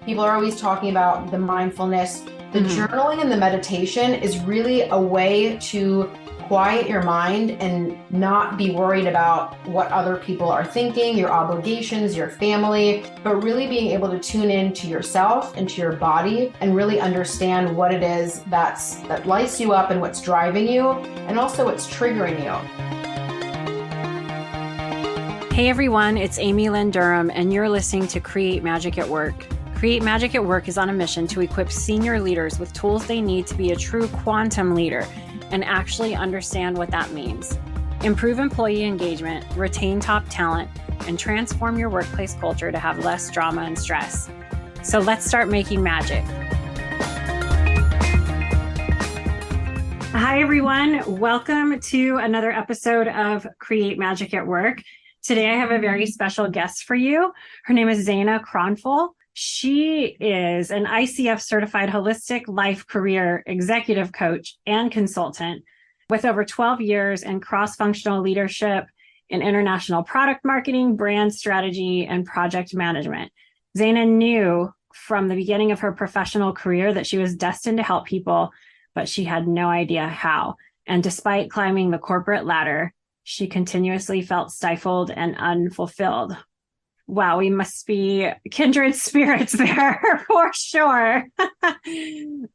People are always talking about the mindfulness. The journaling and the meditation is really a way to quiet your mind and not be worried about what other people are thinking, your obligations, your family, but really being able to tune in to yourself and to your body and really understand what it is that lights you up and what's driving you and also what's triggering you. Hey everyone, it's Amy Lynn Durham, and you're listening to Create Magic at Work. Create Magic at Work is on a mission to equip senior leaders with tools they need to be a true quantum leader and actually understand what that means. Improve employee engagement, retain top talent, and transform your workplace culture to have less drama and stress. So let's start making magic. Hi everyone, welcome to another episode of Create Magic at Work. Today I have a very special guest for you. Her name is Zeina Kronfol. She is an ICF certified holistic life career executive coach and consultant with over 12 years in cross-functional leadership in international product marketing, brand strategy, and project management. Zeina knew from the beginning of her professional career that she was destined to help people, but she had no idea how. And despite climbing the corporate ladder, she continuously felt stifled and unfulfilled. Wow, we must be kindred spirits there for sure.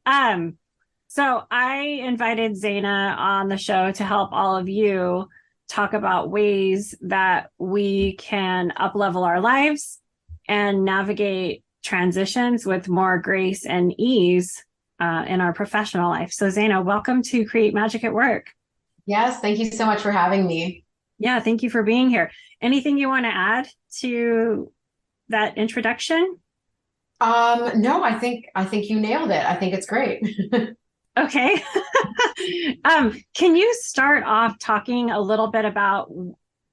So I invited Zeina on the show to help all of you talk about ways that we can up-level our lives and navigate transitions with more grace and ease in our professional life. So Zeina, welcome to Create Magic at Work. Yes, thank you so much for having me. Yeah, thank you for being here. Anything you want to add to that introduction? No, I think you nailed it. I think it's great. Okay. Can you start off talking a little bit about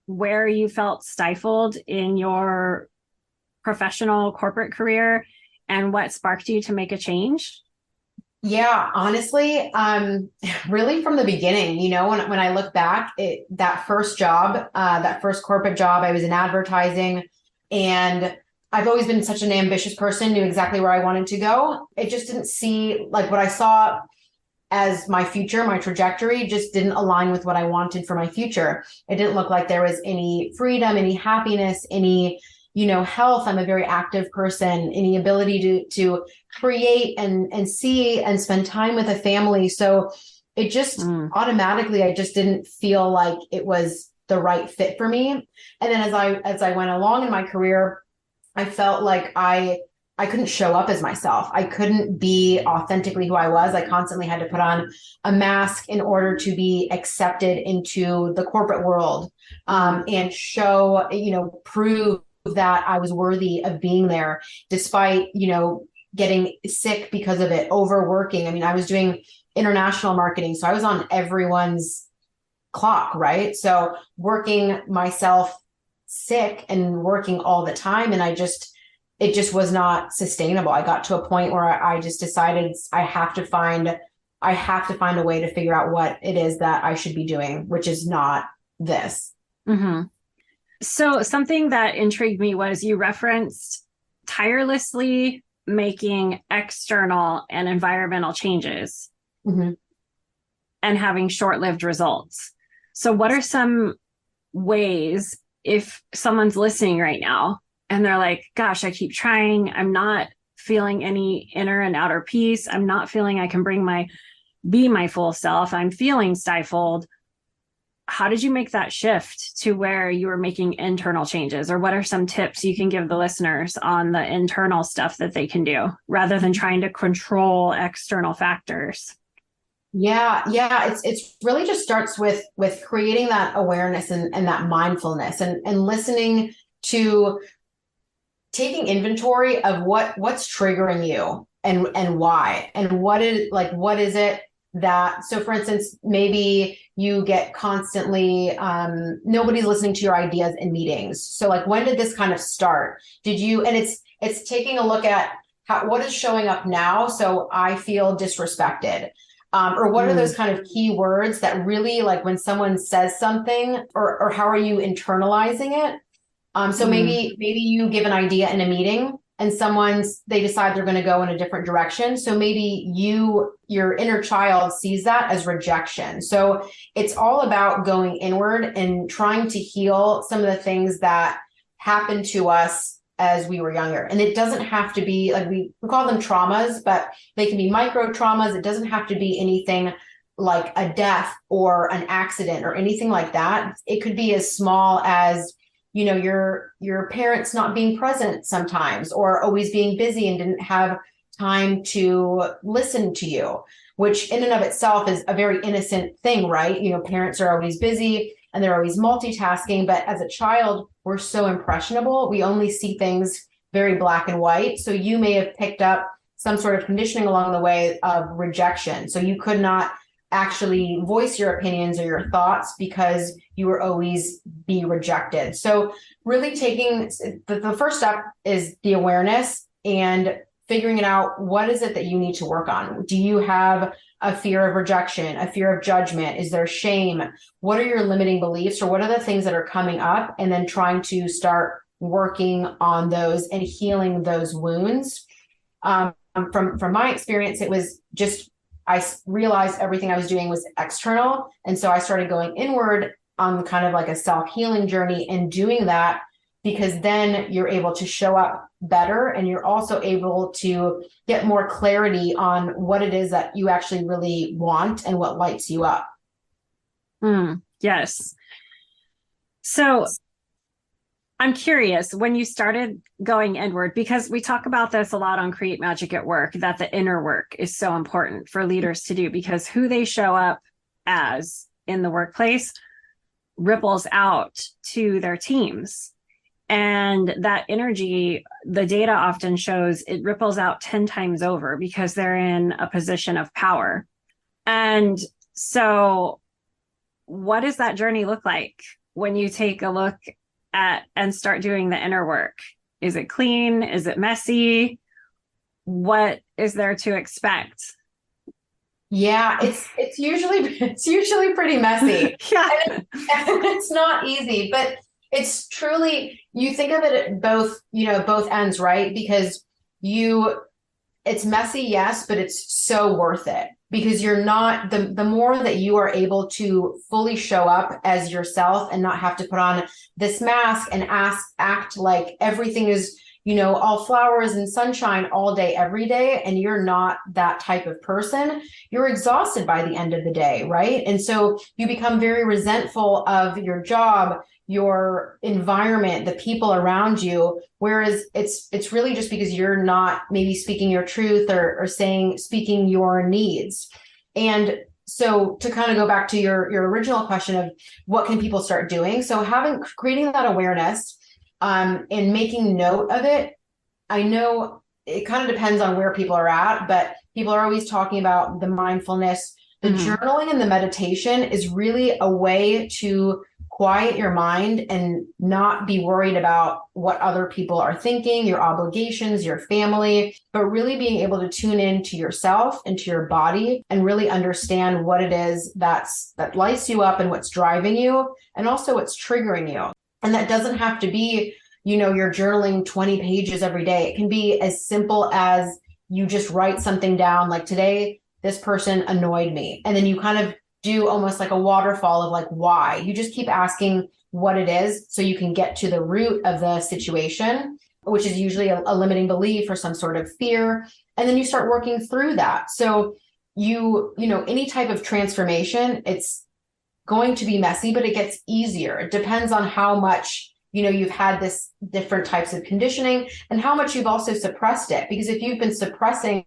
where you felt stifled in your professional corporate career and what sparked you to make a change? Yeah, honestly, really from the beginning, when I look back, that first job, that first corporate job, I was in advertising, and I've always been such an ambitious person, knew exactly where I wanted to go. It just didn't see like what I saw as my future, my trajectory just didn't align with what I wanted for my future. It didn't look like there was any freedom, any happiness, any health. I'm a very active person, any ability to create and see and spend time with a family. So it just automatically, I just didn't feel like it was the right fit for me. And then as I went along in my career, I felt like I couldn't show up as myself. I couldn't be authentically who I was. I constantly had to put on a mask in order to be accepted into the corporate world, and show, prove that I was worthy of being there, despite, getting sick because of it, overworking. I mean, I was doing international marketing, so I was on everyone's clock, right? So working myself sick and working all the time. And it just was not sustainable. I got to a point where I just decided I have to find a way to figure out what it is that I should be doing, which is not this. Mm-hmm. So something that intrigued me was you referenced tirelessly making external and environmental changes and having short-lived results. So what are some ways, if someone's listening right now and they're like, gosh, I keep trying, I'm not feeling any inner and outer peace, I'm not feeling I can be my full self, I'm feeling stifled. How did you make that shift to where you were making internal changes? Or what are some tips you can give the listeners on the internal stuff that they can do rather than trying to control external factors? Yeah. It's really just starts with creating that awareness and that mindfulness and listening to taking inventory of what's triggering you and why, and what is it that, so for instance, maybe you get constantly, nobody's listening to your ideas in meetings. So like, when did this kind of start? And it's taking a look at what is showing up now. So I feel disrespected. Or what are those kind of key words that really, like when someone says something, or how are you internalizing it? So maybe you give an idea in a meeting and they decide they're going to go in a different direction. So maybe your inner child sees that as rejection. So it's all about going inward and trying to heal some of the things that happened to us as we were younger. And it doesn't have to be like, we call them traumas, but they can be micro traumas. It doesn't have to be anything like a death or an accident or anything like that. It could be as small as, your parents not being present sometimes, or always being busy and didn't have time to listen to you, which in and of itself is a very innocent thing, right? Parents are always busy and they're always multitasking, but as a child, we're so impressionable. We only see things very black and white. So you may have picked up some sort of conditioning along the way of rejection. So you could not actually voice your opinions or your thoughts because you were always be rejected. So really taking the first step is the awareness and figuring it out. What is it that you need to work on? Do you have a fear of rejection, a fear of judgment? Is there shame? What are your limiting beliefs, or what are the things that are coming up? And then trying to start working on those and healing those wounds. From my experience, it was just, I realized everything I was doing was external. And so I started going inward on kind of like a self-healing journey and doing that, because then you're able to show up better, and you're also able to get more clarity on what it is that you actually really want and what lights you up. Yes. So I'm curious, when you started going inward, because we talk about this a lot on Create Magic at Work, that the inner work is so important for leaders to do, because who they show up as in the workplace ripples out to their teams. And that energy, the data often shows it ripples out 10 times over because they're in a position of power. And so what does that journey look like when you take a look at and start doing the inner work? Is it clean? Is it messy? What is there to expect? Yeah, it's usually pretty messy. Yeah. And it's not easy, but it's truly, you think of it at both ends, right? Because it's messy, yes, but it's so worth it, because you're not, the more that you are able to fully show up as yourself and not have to put on this mask and act like everything is, all flowers and sunshine all day, every day, and you're not that type of person, you're exhausted by the end of the day, right? And so you become very resentful of your job, your environment, the people around you, whereas it's really just because you're not maybe speaking your truth or speaking your needs. And so to kind of go back to your original question of what can people start doing? So creating that awareness, and making note of it. I know it kind of depends on where people are at, but people are always talking about the mindfulness. The journaling and the meditation is really a way to quiet your mind and not be worried about what other people are thinking, your obligations, your family, but really being able to tune into yourself, into your body, and really understand what it is that lights you up and what's driving you, and also what's triggering you. And that doesn't have to be, you're journaling 20 pages every day. It can be as simple as you just write something down, like, today, this person annoyed me. And then you kind of do almost like a waterfall of like, why? You just keep asking what it is so you can get to the root of the situation, which is usually a limiting belief or some sort of fear. And then you start working through that. So any type of transformation, it's going to be messy, but it gets easier. It depends on how much, you've had this different types of conditioning and how much you've also suppressed it. Because if you've been suppressing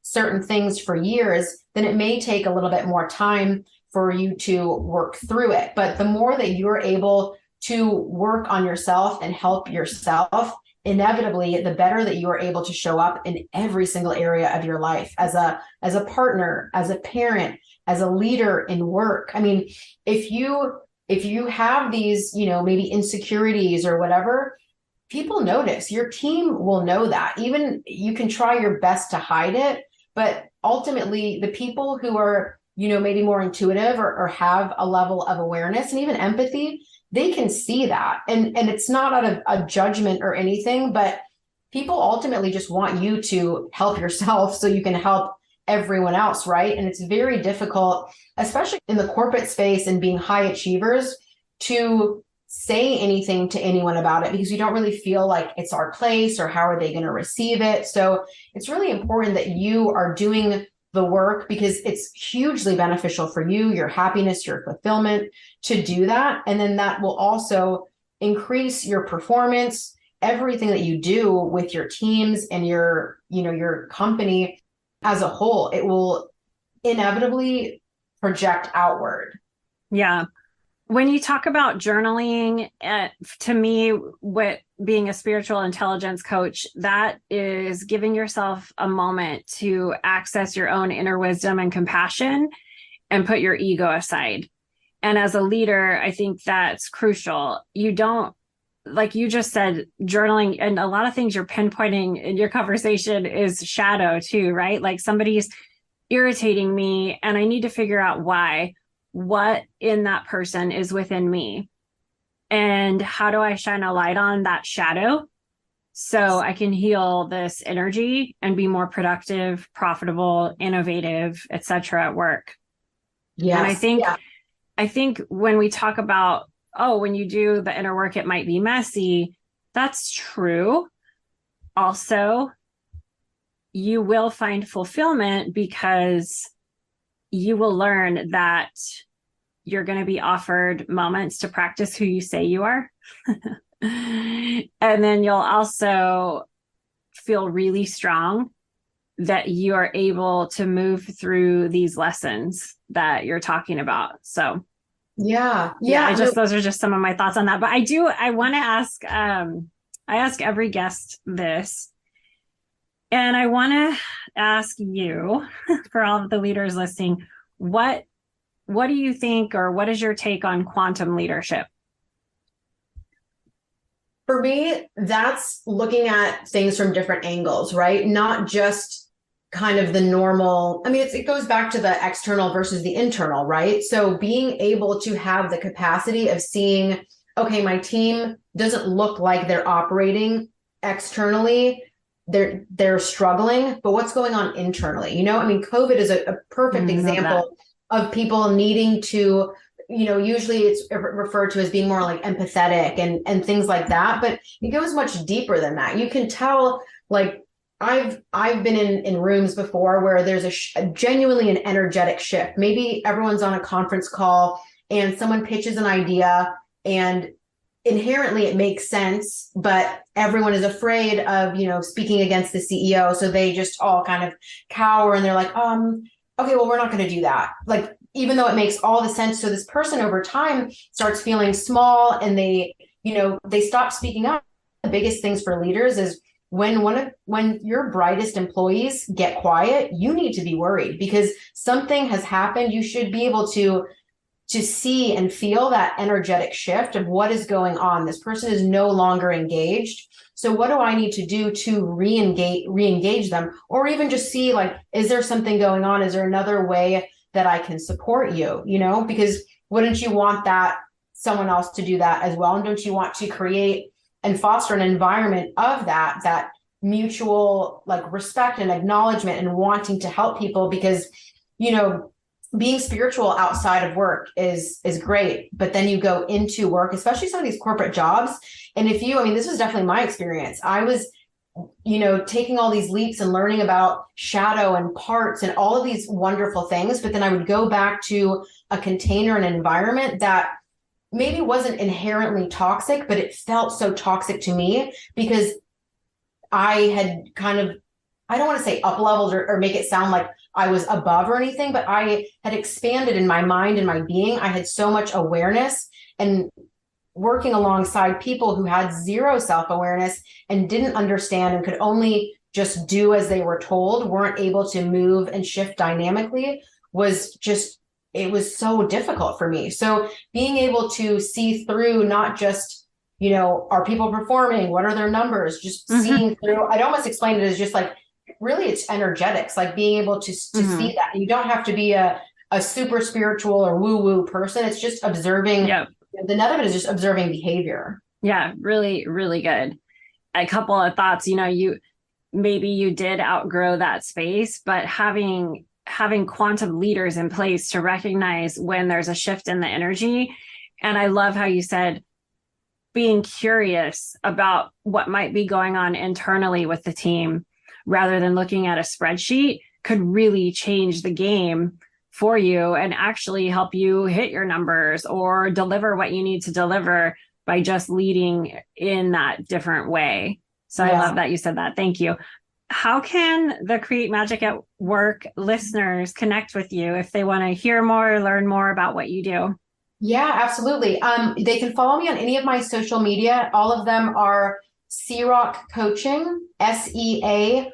certain things for years, then it may take a little bit more time for you to work through it. But the more that you're able to work on yourself and help yourself, inevitably, the better that you are able to show up in every single area of your life, as a partner, as a parent, as a leader in work. I mean, if you have these, maybe insecurities or whatever, people notice. Your team will know that. Even you can try your best to hide it, but ultimately the people who are, maybe more intuitive or have a level of awareness and even empathy, they can see that. And it's not out of a judgment or anything, but people ultimately just want you to help yourself so you can help everyone else, right? And it's very difficult, especially in the corporate space and being high achievers, to say anything to anyone about it because you don't really feel like it's our place or how are they going to receive it. So it's really important that you are doing the work because it's hugely beneficial for you, your happiness, your fulfillment to do that. And then that will also increase your performance, everything that you do with your teams and your company as a whole. It will inevitably project outward. Yeah. When you talk about journaling, to me, what being a spiritual intelligence coach, that is giving yourself a moment to access your own inner wisdom and compassion and put your ego aside. And as a leader, I think that's crucial. You don't, like you just said, journaling, and a lot of things you're pinpointing in your conversation is shadow too, right? Like somebody's irritating me and I need to figure out why. What in that person is within me, and how do I shine a light on that shadow so I can heal this energy and be more productive, profitable, innovative, etc. at work. Yes. And I think when we talk about, oh, when you do the inner work it might be messy, that's true. Also, you will find fulfillment because you will learn that you're going to be offered moments to practice who you say you are. And then you'll also feel really strong that you are able to move through these lessons that you're talking about. So yeah, those are just some of my thoughts on that. But I want to ask, I ask every guest this, and I want to ask you, for all of the leaders listening, what do you think, or what is your take on quantum leadership? For me, that's looking at things from different angles, right? Not just kind of the normal. I mean, it goes back to the external versus the internal, right? So being able to have the capacity of seeing, okay, my team doesn't look like they're operating externally. They're struggling, but what's going on internally? I mean, COVID is a perfect example of people needing to, usually it's referred to as being more like empathetic and things like that, but it goes much deeper than that. You can tell, like, I've been in rooms before where there's a genuinely an energetic shift. Maybe everyone's on a conference call and someone pitches an idea and inherently it makes sense, but everyone is afraid of, speaking against the CEO. So they just all kind of cower and they're like, okay, well, we're not going to do that. Like, even though it makes all the sense. So this person over time starts feeling small and they stop speaking up. The biggest things for leaders is when your brightest employees get quiet, you need to be worried because something has happened. You should be able to see and feel that energetic shift of what is going on. This person is no longer engaged. So what do I need to do to re-engage them? Or even just see, like, is there something going on? Is there another way that I can support you? Because wouldn't you want that someone else to do that as well? And don't you want to create and foster an environment of that mutual, like, respect and acknowledgement and wanting to help people? Because, being spiritual outside of work is great, but then you go into work, especially some of these corporate jobs. And this was definitely my experience. I was, taking all these leaps and learning about shadow and parts and all of these wonderful things. But then I would go back to a container and environment that maybe wasn't inherently toxic, but it felt so toxic to me because I had kind of, I don't want to say up leveled or make it sound like I was above or anything, but I had expanded in my mind and my being. I had so much awareness and working alongside people who had zero self-awareness and didn't understand and could only just do as they were told, weren't able to move and shift dynamically, it was so difficult for me. So being able to see through, not just, are people performing? What are their numbers? Just seeing through. I'd almost explain it as just like, really, it's energetics, like being able to see that. You don't have to be a super spiritual or woo-woo person. It's just observing. Yep. The nut of it is just observing behavior. Yeah, really, really good. a couple of thoughts. Maybe you did outgrow that space, but having quantum leaders in place to recognize when there's a shift in the energy. And I love how you said being curious about what might be going on internally with the team rather than looking at a spreadsheet could really change the game for you and actually help you hit your numbers or deliver what you need to deliver by just leading in that different way. So I love that you said that. Thank you. How can the Create Magic at Work listeners connect with you if they want to hear more or learn more about what you do? Yeah, absolutely. They can follow me on any of my social media. All of them are CROC Coaching, SEAROCK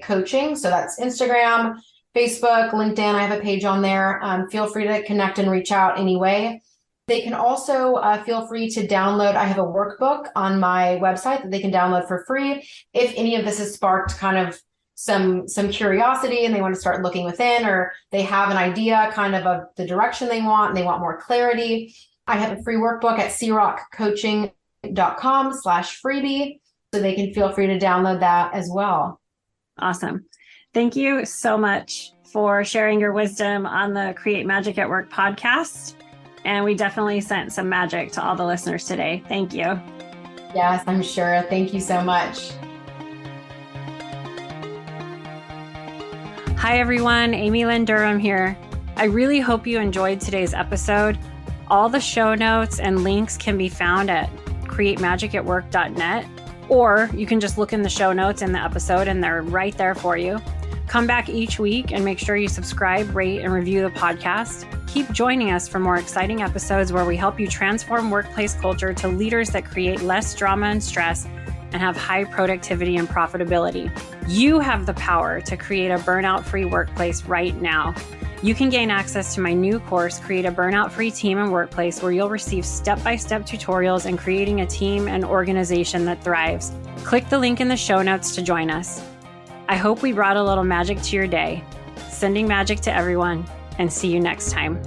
Coaching. So that's Instagram, Facebook, LinkedIn. I have a page on there. Feel free to connect and reach out anyway. They can also feel free to download. I have a workbook on my website that they can download for free. If any of this has sparked kind of some curiosity and they want to start looking within, or they have an idea kind of the direction they want and they want more clarity, I have a free workbook at croccoaching.com/freebie. So they can feel free to download that as well. Awesome. Thank you so much for sharing your wisdom on the Create Magic at Work podcast. And we definitely sent some magic to all the listeners today. Thank you. Yes, I'm sure. Thank you so much. Hi, everyone. Amy Lynn Durham here. I really hope you enjoyed today's episode. All the show notes and links can be found at createmagicatwork.net, or you can just look in the show notes in the episode and they're right there for you. Come back each week and make sure you subscribe, rate, and review the podcast. Keep joining us for more exciting episodes where we help you transform workplace culture to leaders that create less drama and stress and have high productivity and profitability. You have the power to create a burnout-free workplace right now. You can gain access to my new course, Create a Burnout-Free Team and Workplace, where you'll receive step-by-step tutorials in creating a team and organization that thrives. Click the link in the show notes to join us. I hope we brought a little magic to your day. Sending magic to everyone, and see you next time.